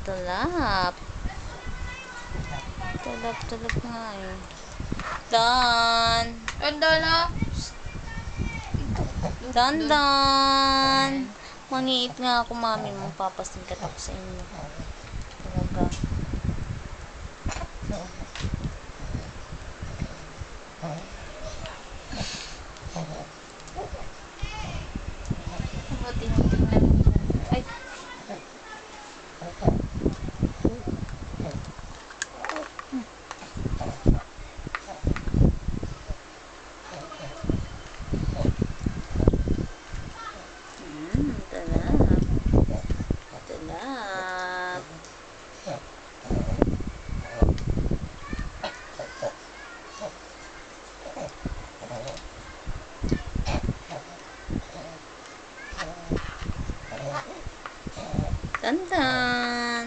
Talap. Talap nga eh. Dan. Dan. Mangiit nga ako, mami mo. Papasingkat ako sa inyo. Talaga. Tingnan. Ay. Talap. Talap. Tantan.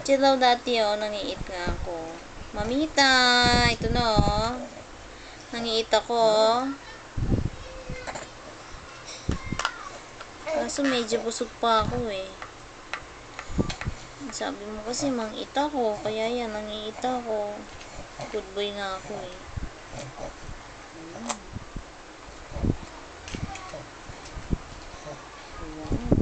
Chillaw dati nangiit nga ako. Mamita, ito na nangiit ako. Kaso medyo busog pa ako eh. Sabi mo kasi mangiit ako, kaya yan, nangiit ako. Good boy na ako eh. Wow.